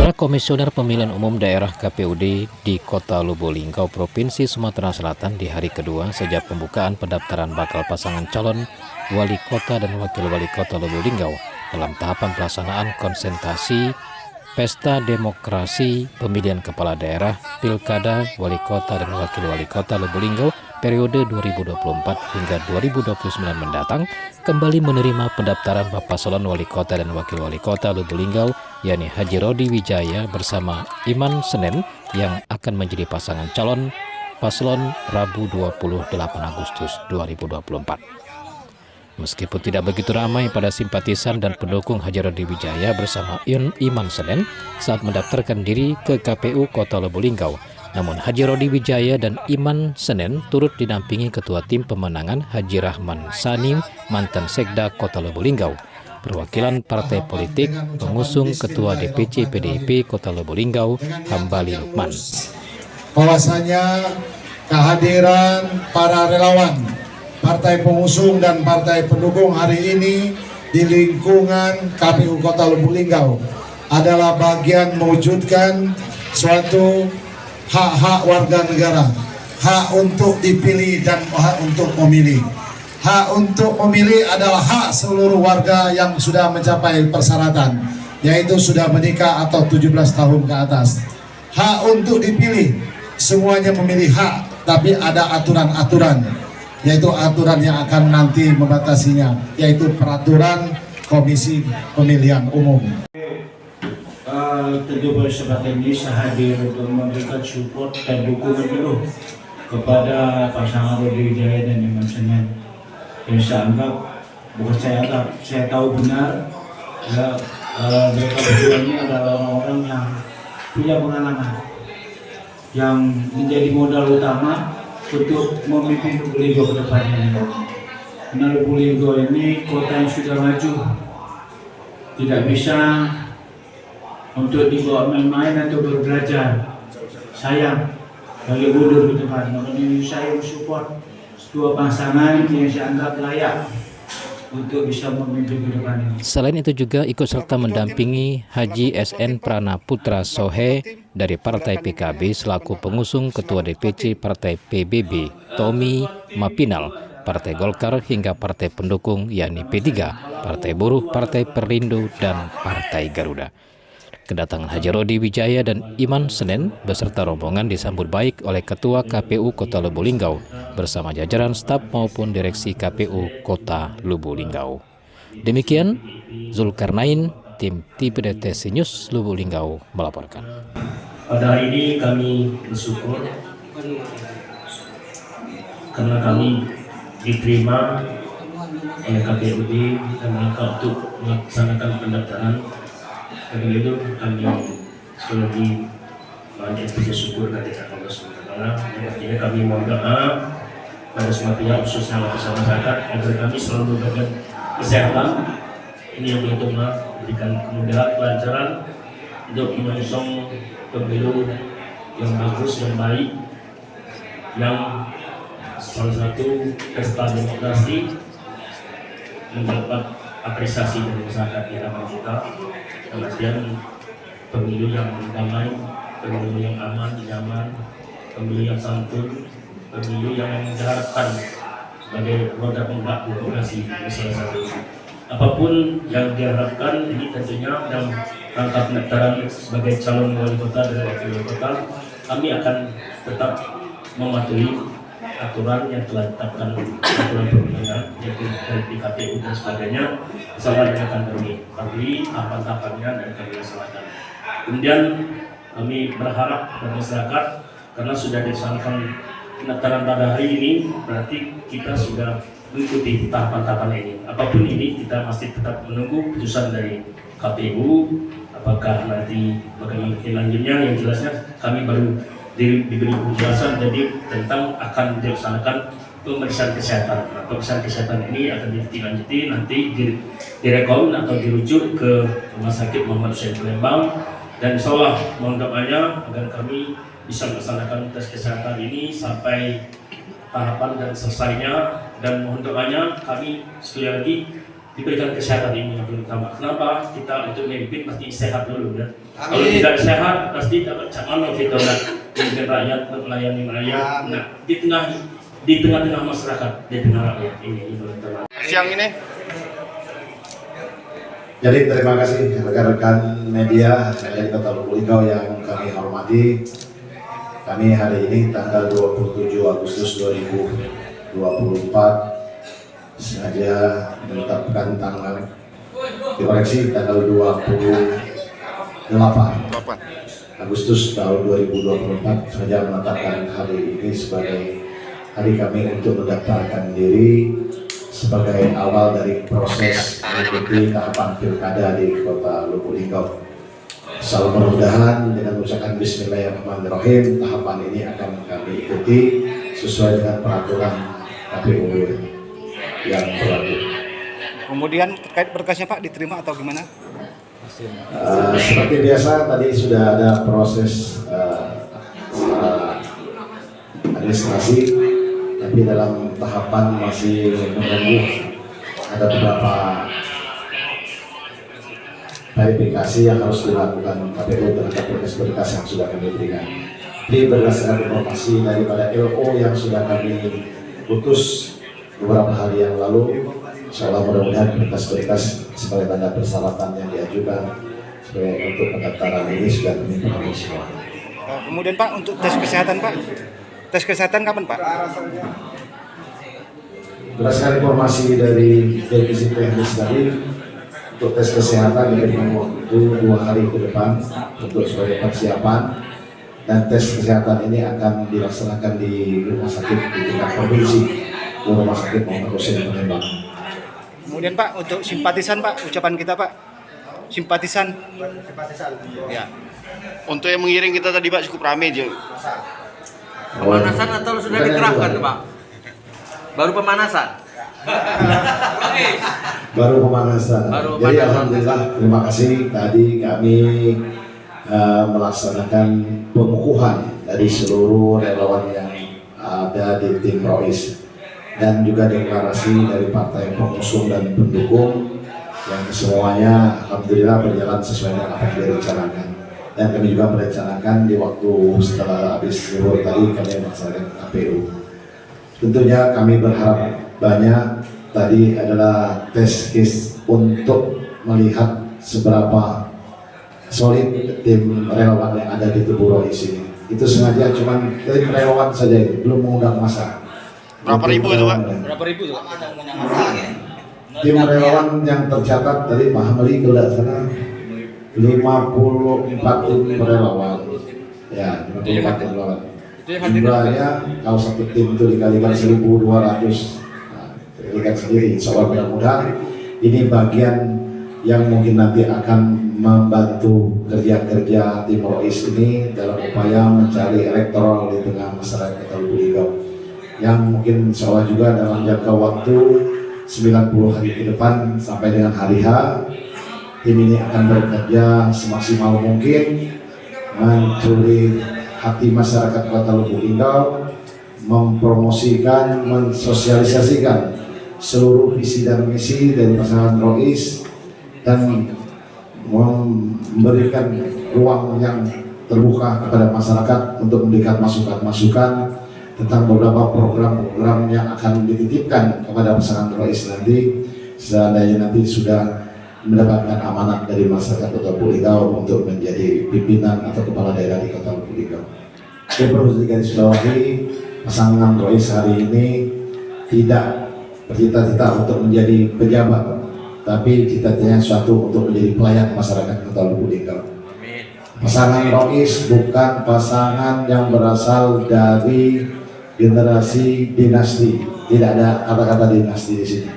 Saudara Komisioner Pemilihan Umum Daerah KPUD di Kota Lubuk-Linggau, Provinsi Sumatera Selatan di hari kedua sejak pembukaan pendaftaran bakal pasangan calon wali kota dan wakil wali kota Lubuk-Linggau dalam tahapan pelaksanaan konsentrasi Pesta Demokrasi Pemilihan Kepala Daerah, Pilkada, Wali Kota dan Wakil Wali Kota Lubuk-Linggau periode 2024 hingga 2029 mendatang kembali menerima pendaftaran pasangan Wali Kota dan Wakil Wali Kota Lubuk-Linggau, yakni Haji Rodi Wijaya bersama Iman Senen yang akan menjadi pasangan calon paslon Rabu 28 Agustus 2024. Meskipun tidak begitu ramai pada simpatisan dan pendukung Haji Rodi Wijaya bersama Iman Senen saat mendaftarkan diri ke KPU Kota Lubuk-Linggau, namun Haji Rodi Wijaya dan Iman Senen turut didampingi Ketua Tim Pemenangan Haji Rahman Sanim, mantan Sekda Kota Lubuk-Linggau, perwakilan partai politik, pengusung Ketua DPC PDIP Kota Lubuk-Linggau, Hambali Lukman. Bahwasanya kehadiran para relawan, partai pengusung dan partai pendukung hari ini di lingkungan KPU Kota Lubuk-Linggau adalah bagian mewujudkan suatu hak-hak warga negara, hak untuk dipilih dan hak untuk memilih. Hak untuk memilih adalah hak seluruh warga yang sudah mencapai persyaratan, yaitu sudah menikah atau 17 tahun ke atas. Hak untuk dipilih, semuanya memilih hak, tapi ada aturan-aturan, yaitu aturan yang akan nanti membatasinya, yaitu peraturan Komisi Pemilihan Umum. Tentu kesempatan ini saya hadir untuk memberikan support dan dukungan penuh kepada pasangan Rodi Wijaya dan Iman Senen. Yang saya anggap, bukan saya anggap, saya tahu benar ya, mereka berdua ini adalah orang-orang yang punya pengalaman, yang menjadi modal utama untuk memimpin Lubuk-Linggau ke depannya. Karena Lubuk-Linggau ini kota yang sudah maju, tidak bisa untuk dibawa main-main atau berbelajar. Sayang bagi mundur ke depan. Makanya saya support dua pasangan yang saya anggap layak untuk bisa memimpin ke depan ini. Selain itu juga ikut serta mendampingi Haji SN Prana Putra Sohe dari Partai PKB selaku pengusung Ketua DPC Partai PBB Tommy Mapinal, Partai Golkar hingga partai pendukung yakni P3, Partai Buruh, Partai Perindo, dan Partai Garuda. Kedatangan Haji Rodi Wijaya dan Iman Senen beserta rombongan disambut baik oleh Ketua KPU Kota Lubuk-Linggau bersama jajaran staf maupun direksi KPU Kota Lubuk-Linggau. Demikian Zulkarnain, tim TPDTC News Lubuk-Linggau melaporkan. Pada hari ini kami bersyukur karena kami diterima oleh KPUD dan mereka untuk melaksanakan pendaftaran. Karena itu kami sekali lagi banyak bersyukur kepada Allah SWT. Artinya kami mohon doa pada semua pihak khususnya lapisan masyarakat agar kami selalu memberikan kesehatan. Ini yang begitu memberikan kemudahan, kelancaran untuk menyongsong pemilu yang bagus, yang baik, yang salah satu pesta demokrasi mendapat apresiasi dari masyarakat di hadapan kita. Kemudian pemilu yang damai, pemilu yang aman, nyaman, pemilu yang santun, pemilu yang diharapkan sebagai roda penggerak demokrasi salah satu. Apapun yang diharapkan ini tentunya dalam rangka pendaftaran sebagai calon wali kota dan wakil wali kota, kami akan tetap mematuhi aturan yang telah ditetapkan aturan perundangan yaitu dari KPU dan sebagainya. Salah yang akan kami patuhi tahapan-tahapannya dan kami laksanakan. Kemudian kami berharap kepada masyarakat karena sudah dilaksanakan pendaftaran pada hari ini, berarti kita sudah mengikuti tahapan-tahapan ini. Apapun ini kita masih tetap menunggu putusan dari KPU. Apakah nanti bagaimana lanjutnya, yang jelasnya kami baru diberi penjelasan jadi tentang akan dilaksanakan pemeriksaan kesehatan. Nah, pemeriksaan kesehatan ini akan ditindaklanjuti nanti direkom atau dirujuk ke Rumah Sakit Muhammad Hussein Palembang, dan insya Allah mohon doanya agar kami bisa melaksanakan tes kesehatan ini sampai tahapan dan selesainya, dan mohon doanya kami sekali lagi diberikan kesehatan ini yang pertama. Kenapa kita untuk memimpin pasti sehat dulu ya. Kalau tidak sehat pasti dapat macam mana kita nak memimpin rakyat, melayani rakyat. Nah, di tengah-tengah masyarakat, di tengah rakyat ini pertama. Siang ini. Jadi terima kasih rekan-rekan media dari Kota Lubuk Linggau yang kami hormati. Kami hari ini tanggal 27 Agustus 2024 sengaja menetapkan tanggal dikoreksi tanggal 28 Agustus tahun 2024 sengaja menetapkan hari ini sebagai hari kami untuk mendaftarkan diri sebagai awal dari proses mengikuti tahapan pilkada di Kota Lubuk Linggau. Selalu mudah-mudahan dengan ucapan Bismillahirrahmanirrahim tahapan ini akan kami ikuti sesuai dengan peraturan KPU yang berlaku. Kemudian terkait berkasnya Pak diterima atau gimana? Seperti biasa tadi sudah ada proses administrasi, tapi dalam tahapan masih menunggu ada beberapa verifikasi yang harus dilakukan KPU terhadap berkas-berkas yang sudah kami berikan. Jadi berdasarkan informasi daripada LO yang sudah kami putus beberapa hari yang lalu, insya Allah mudah-mudahan berkas-berkas sebagai tanda persyaratan yang diajukan sebagai untuk pendaftaran ini sudah kami penuhi semua. Kemudian Pak untuk tes kesehatan Pak, tes kesehatan kapan Pak? Berdasarkan informasi dari divisi teknis tadi, untuk tes kesehatan diberikan waktu 2 hari ke depan untuk sebagai persiapan, dan tes kesehatan ini akan dilaksanakan di rumah sakit di tingkat provinsi, di rumah sakit Muhammad Hussein Palembang. Kemudian Pak untuk simpatisan Pak, ucapan kita Pak, simpatisan. Ya. Untuk yang mengiring kita tadi Pak cukup ramai aja. Pemanasan atau sudah dikerahkan Pak? Baru pemanasan. Baru pemanasan. Jadi alhamdulillah terima kasih tadi kami melaksanakan pengukuhan dari seluruh relawan yang ada di tim Rois dan juga deklarasi dari partai pengusung dan pendukung yang semuanya alhamdulillah berjalan sesuai dengan apa yang direncanakan. Dan kami juga merencanakan di waktu setelah habis libur tadi kami melaksanakan KPU. Tentunya kami berharap banyak tadi adalah tes case untuk melihat seberapa solid tim relawan yang ada di tubuh Rois ini. Itu sengaja cuma tim relawan saja, belum mengundang massa. Berapa ribu itu Pak? Berapa ribu tuh? Tim relawan yang tercatat tadi Pak Hamli ke sana 54 tim relawan. Ya, 54 tim relawan. Jumlahnya kalau satu tim itu dikalikan 1.200, dikalikan sendiri. Insya Allah mudah-mudahan ini bagian yang mungkin nanti akan membantu kerja-kerja tim Rois ini dalam upaya mencari elektoral di tengah masyarakat Kota Lubuk Linggau. Yang mungkin insya Allah juga dalam jangka waktu 90 hari ke depan sampai dengan hari H, tim ini akan bekerja semaksimal mungkin mencuri hati masyarakat Kota Lubuk Linggau, mempromosikan, mensosialisasikan seluruh visi dan misi dari pasangan Rois dan memberikan ruang yang terbuka kepada masyarakat untuk memberikan masukan-masukan tentang beberapa program-program yang akan dititipkan kepada pasangan Rois nanti seandainya nanti sudah mendapatkan amanat dari masyarakat Kota Lubuk Linggau untuk menjadi pimpinan atau kepala daerah di Kota Lubuk Linggau. Yang perlu digarisbawahi, pasangan Rois hari ini tidak bercita-cita untuk menjadi pejabat, tapi cita-citanya suatu untuk menjadi pelayan masyarakat Kota Lubuk Linggau. Pasangan Rois bukan pasangan yang berasal dari generasi dinasti, tidak ada kata-kata dinasti di sini.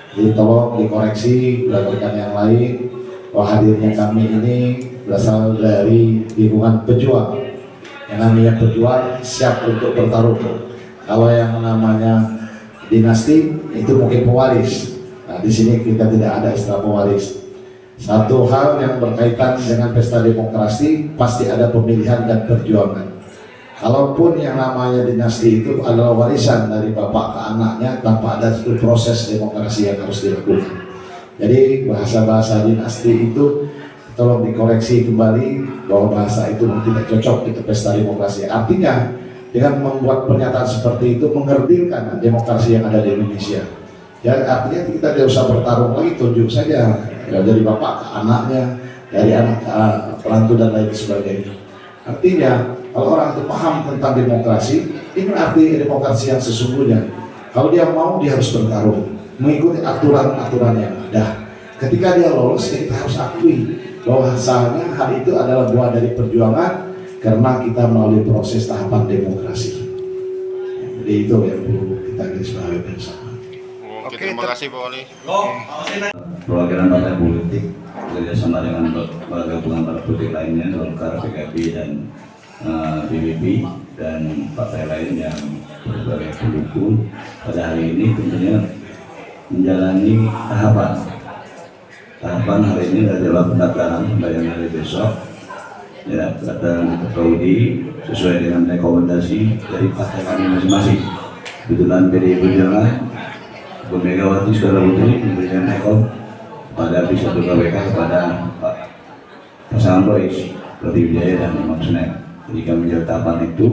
Jadi tolong dikoreksi rekan yang lain bahwa hadirnya kami ini berasal dari lingkungan pejuang. Yang namanya pejuang siap untuk bertarung. Kalau yang namanya dinasti itu mungkin pewaris. Nah, di sini kita tidak ada istilah pewaris. Satu hal yang berkaitan dengan pesta demokrasi pasti ada pemilihan dan perjuangan. Kalaupun yang namanya dinasti itu adalah warisan dari bapak ke anaknya tanpa ada satu proses demokrasi yang harus dilakukan. Jadi bahasa-bahasa dinasti itu tolong dikoreksi kembali bahwa bahasa itu tidak cocok untuk pesta demokrasi. Artinya dengan membuat pernyataan seperti itu mengerdilkan demokrasi yang ada di Indonesia. Ya artinya kita tidak usah bertarung lagi, tunjuk saja ya, dari bapak ke anaknya, dari anak ke pelantu dan lain sebagainya. Artinya kalau orang itu paham tentang demokrasi, ini arti demokrasi yang sesungguhnya. Kalau dia mau, dia harus bertarung, mengikuti aturan-aturan yang ada. Ketika dia lolos, kita harus akui bahwa asalnya hal itu adalah buah dari perjuangan karena kita melalui proses tahapan demokrasi. Jadi itu yang perlu kita garisbawahi bersama. Oke, Terima kasih Pak Wali. Perwakilan partai politik bekerjasama dengan gabungan partai politik lainnya, Golkar, PKB dan BBB dan partai lain yang berbagai pendukung pada hari ini tentunya menjalani tahapan hari ini adalah pendaftaran sampai hari besok ya, pendaftaran Kaudi sesuai dengan rekomendasi dari partai kami masing-masing. Kebetulan PDI Perjuangan Bu Megawati Soekarno Putri memberikan rekom pada bisa KPK kepada Pak pasangan Rois, Rodi Wijaya dan Imam Senen. Jadi kami menjawab tahapan itu,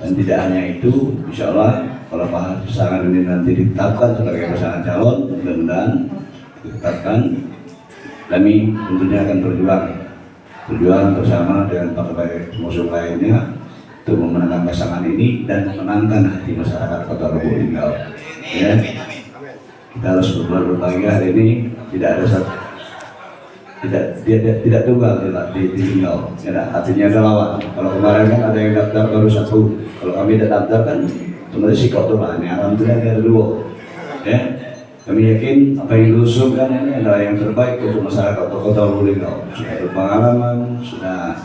dan tidak hanya itu, insya Allah kalau pasangan ini nanti ditetapkan sebagai pasangan calon, mudah-mudahan ditetapkan, kami tentunya akan berjuang bersama dengan partai pengusung lainnya untuk memenangkan pasangan ini dan memenangkan hati masyarakat Kota Lubuk Linggau. Ya. Kita harus berbahagia hari ini tidak ada satu tidak tunggal di Linggau. Ya, artinya ada lawan. Kalau kemarin kan ada yang daftar baru satu. Kalau kami tidak daftar kan sebenarnya sikap tuh lah. Ini alhamdulillah ada dua. Ya, kami yakin apa yang diusulkan ini adalah yang terbaik untuk masyarakat Kota Lubuk Linggau. Sudah berpengalaman, sudah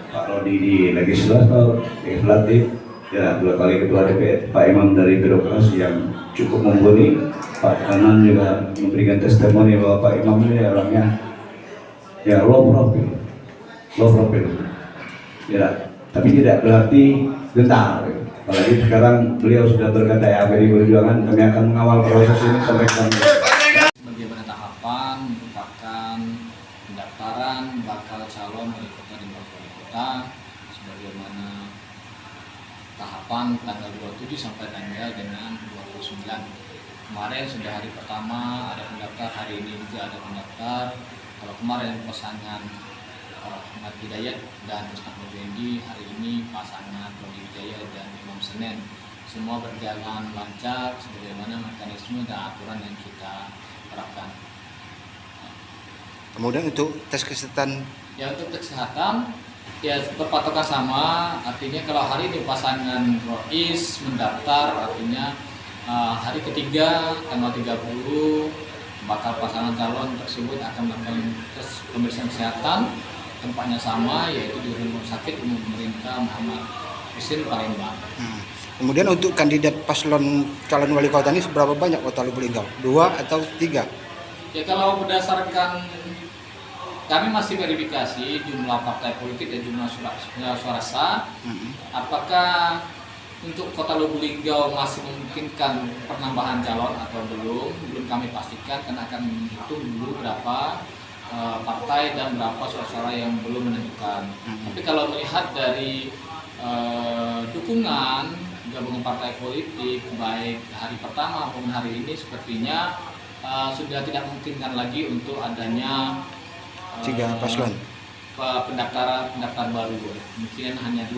Pak Rodi di legislatif, ya 2 kali ketua DPR, Pak Imam dari birokrasi yang cukup mumpuni, Pak Kanan juga memberikan testimoni bahwa Pak Imam ini orangnya ya low profil, ya, tapi tidak berarti gentar. Apalagi sekarang beliau sudah berkata ya PDI Perjuangan, kami akan mengawal proses ini sampai kami. Bagaimana tahapan merupakan pendaftaran bakal calon wali kota dan wakil wali kota, sebagaimana tahapan tanggal 27 sampai tanggal dengan 29. Kemarin sudah hari pertama ada pendaftar, hari ini juga ada pendaftar. Kalau kemarin pasangan Ahmad Hidayat dan Ustaz Effendi, hari ini pasangan Rodi Wijaya dan Imam Senen. Semua berjalan lancar sebagaimana mekanisme dan aturan yang kita terapkan. Kemudian untuk tes kesehatan, Ya untuk kesehatan ya berpatokan sama, artinya kalau hari ini pasangan Rois mendaftar, artinya hari ketiga tanggal 30 bakal pasangan calon tersebut akan melakukan tes pemeriksaan kesehatan, tempatnya sama yaitu di Rumah Sakit Umum Pemerintah Muhammad Husin Palembang. kemudian untuk kandidat paslon calon wali kota ini seberapa banyak Kota Lubuk Linggau? 2 atau 3? Ya kalau berdasarkan kami masih verifikasi jumlah partai politik dan jumlah suara sah. Apakah untuk Kota Lubuk Linggau masih memungkinkan penambahan calon atau belum kami pastikan, karena akan menghitung dulu berapa partai dan berapa suara yang belum menentukan. Tapi kalau melihat dari dukungan gabungan partai politik baik hari pertama maupun hari ini, sepertinya sudah tidak memungkinkan lagi untuk adanya 3 paslon. pendaftar baru, mungkin hanya 2.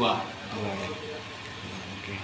Oke.